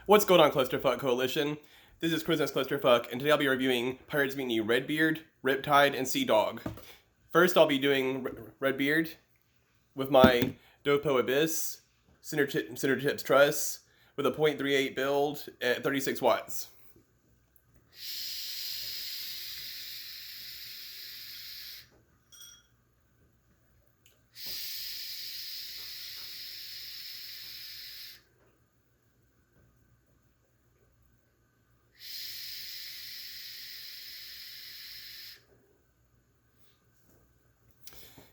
What's going on, Clusterfuck Coalition? This is Christmas Clusterfuck, and today I'll be reviewing Pirates Mutiny Redbeard, Riptide, and Seadog. First, I'll be doing Redbeard with my Dopo Abyss, Center Tips Truss, with a 0.38 build at 36 watts.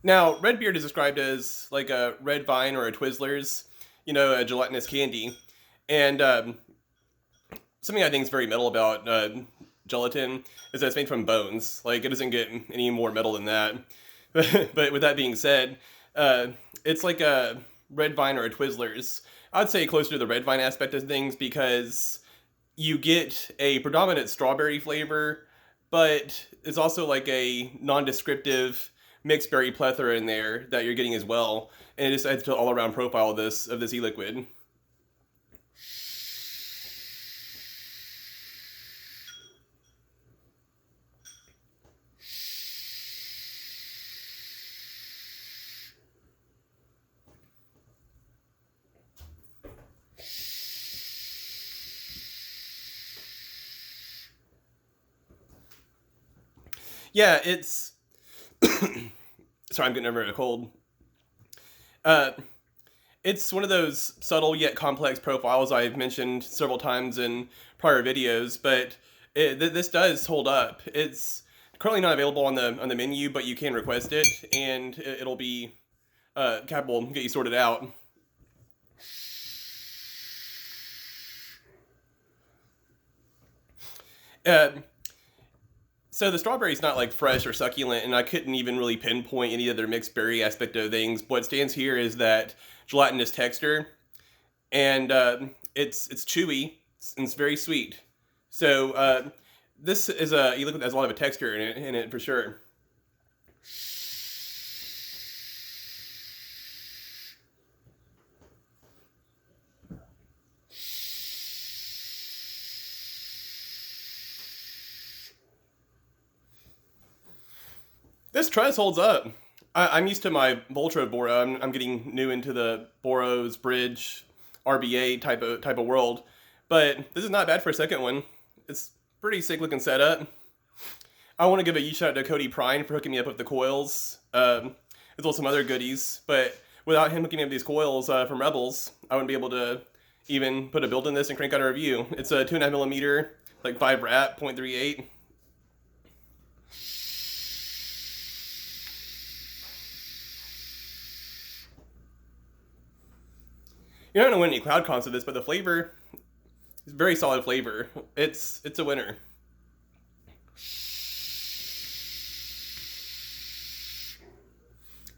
Now, Redbeard is described as like a Redvine or a Twizzlers, a gelatinous candy. And something I think is very metal about gelatin is that it's made from bones. Like, it doesn't get any more metal than that. But with that being said, it's like a Redvine or a Twizzlers. I'd say closer to the Redvine aspect of things because you get a predominant strawberry flavor, but it's also like a non-descriptive mixed berry plethora in there that you're getting as well, and it just adds to the all-around profile of this e-liquid. Yeah, it's sorry, I'm getting over a cold. It's one of those subtle yet complex profiles I've mentioned several times in prior videos, but this does hold up. It's currently not available on the menu, but you can request it, and it'll be Cap will get you sorted out. So the strawberry's not like fresh or succulent, and I couldn't even really pinpoint any other mixed berry aspect of things. What stands here is that gelatinous texture, and it's chewy and it's very sweet. So this is e-liquid that has a lot of a texture in it for sure. This truss holds up. I'm used to my Voltro Boro. I'm getting new into the Boros, Bridge, RBA type of world. But this is not bad for a second one. It's pretty sick looking setup. I want to give a huge shout out to Cody Prine for hooking me up with the coils. As well as some other goodies. But without him hooking me up these coils from Rebels, I wouldn't be able to even put a build in this and crank out a review. It's a 2.5mm, like 5 wrap, 0.38. You're not going to win any cloud cons with this, but the flavor is very solid flavor. It's a winner.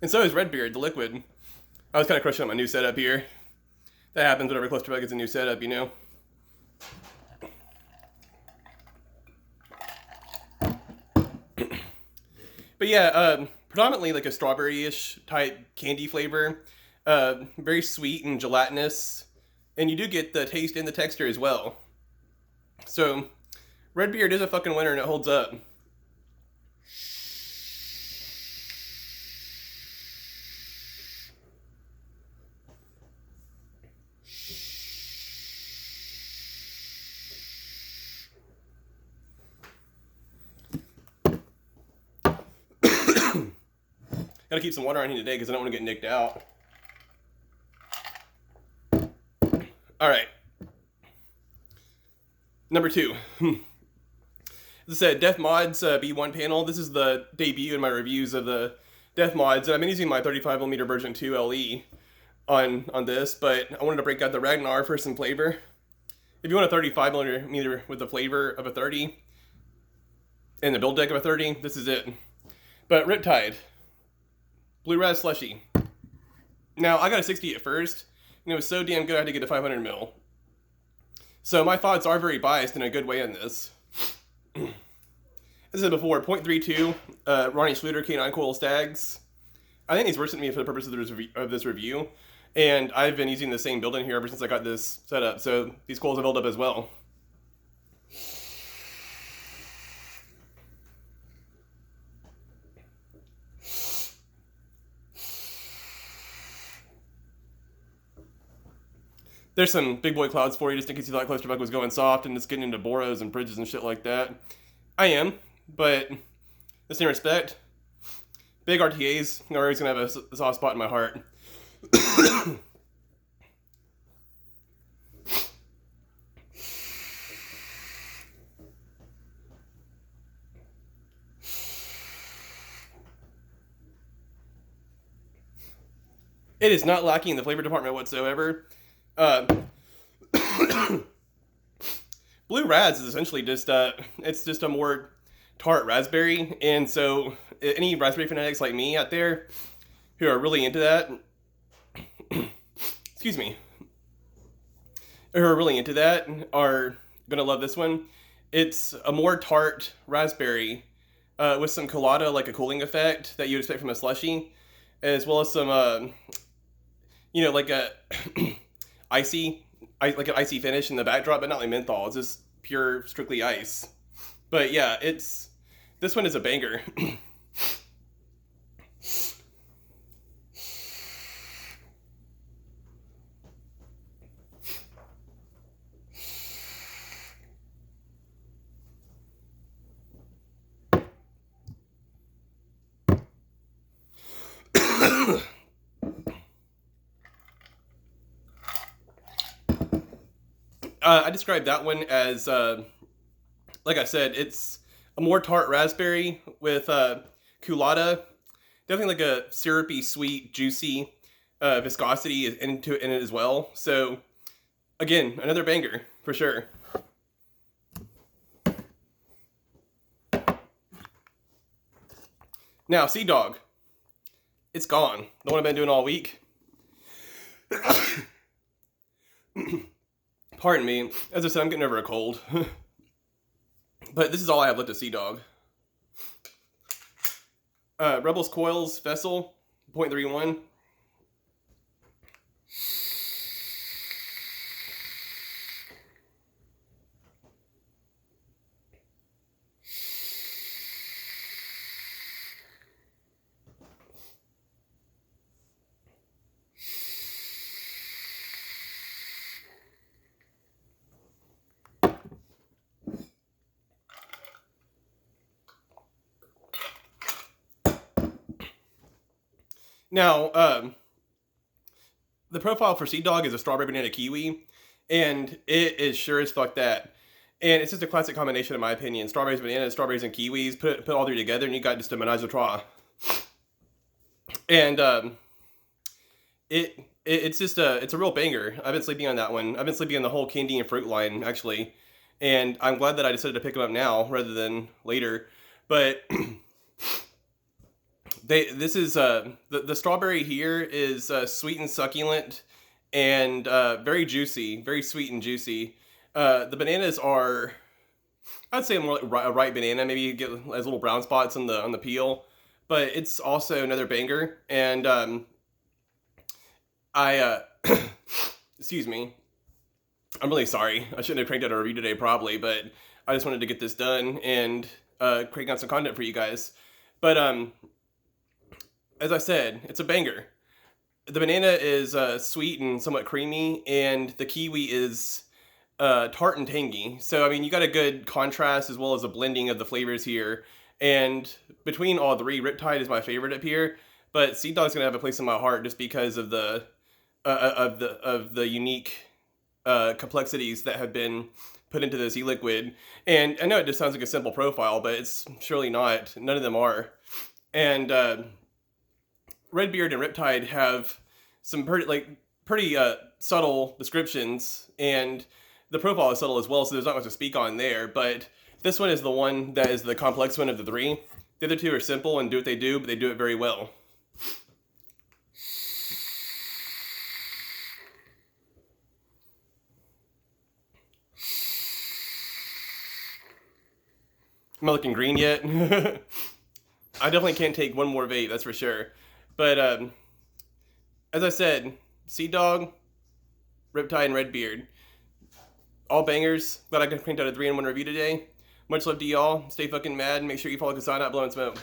And so is Redbeard, the liquid. I was kind of crushing on my new setup here. That happens whenever Clusterfuck gets a new setup, But yeah, predominantly like a strawberry-ish type candy flavor. Very sweet and gelatinous, and you do get the taste and the texture as well. So, Redbeard is a fucking winner, and it holds up. Gotta keep some water on here today because I don't want to get nicked out. Alright. Number 2. This is a Death Mods B1 panel. This is the debut in my reviews of the Death Mods. I've been using my 35mm version 2 LE on this, but I wanted to break out the Ragnar for some flavor. If you want a 35mm with the flavor of a 30 and the build deck of a 30, this is it. But Riptide. Blue Raz Slushy. Now, I got a 60 at first, and it was so damn good I had to get a 500ml. So my thoughts are very biased in a good way on this. As I said before, 0.32 Ronnie Schluter K9 Coil Stags. I think these were sent to me for the purpose of this review. And I've been using the same building here ever since I got this set up, so these coals have held up as well. There's some big boy clouds for you, just in case you thought clusterbug was going soft and just getting into boros and bridges and shit like that. I am, but in the same respect, big RTAs are always going to have a soft spot in my heart. It is not lacking in the flavor department whatsoever. Blue Raz is essentially just it's just a more tart raspberry, and so any raspberry fanatics like me out there who are really into that, excuse me, who are really into that are gonna love this one. It's a more tart raspberry with some colada, like a cooling effect that you'd expect from a slushy, as well as some like a like an icy finish in the backdrop, but not like menthol. It's just pure, strictly ice. But yeah, this one is a banger. I described that one as, like I said, it's a more tart raspberry with culotta. Definitely like a syrupy, sweet, juicy viscosity in it as well. So, again, another banger for sure. Now, Seadog. It's gone. The one I've been doing all week. Pardon me. As I said, I'm getting over a cold. But this is all I have left of Seadog. Rebels Coils Vessel, 0.31. Now, the profile for Seadog is a strawberry banana kiwi, and it is sure as fuck that. And it's just a classic combination, in my opinion. Strawberries, bananas, strawberries, and kiwis. Put all three together, and you got just a menage a trois. And it's a real banger. I've been sleeping on that one. I've been sleeping on the whole candy and fruit line, actually. And I'm glad that I decided to pick them up now rather than later. But the strawberry here is sweet and succulent and very juicy, very sweet and juicy. The bananas are, I'd say more like a ripe banana. Maybe you get as little brown spots on the peel, but it's also another banger. And excuse me, I'm really sorry. I shouldn't have cranked out a review today probably, but I just wanted to get this done and crank out some content for you guys. But as I said, it's a banger. The banana is sweet and somewhat creamy, and the kiwi is tart and tangy. So, I mean, you got a good contrast as well as a blending of the flavors here. And between all three, Riptide is my favorite up here, but Seadog's gonna have a place in my heart just because of the unique complexities that have been put into this e-liquid. And I know it just sounds like a simple profile, but it's surely not. None of them are. And Redbeard and Riptide have some pretty subtle descriptions, and the profile is subtle as well, so there's not much to speak on there. But this one is the one that is the complex one of the three. The other two are simple and do what they do, but they do it very well. Am I looking green yet? I definitely can't take one more vape, that's for sure. But as I said, Seadog, Riptide, and Redbeard. All bangers. Glad I could print out a 3-in-1 review today. Much love to y'all. Stay fucking mad. Make sure you follow Kasana, blowing smoke.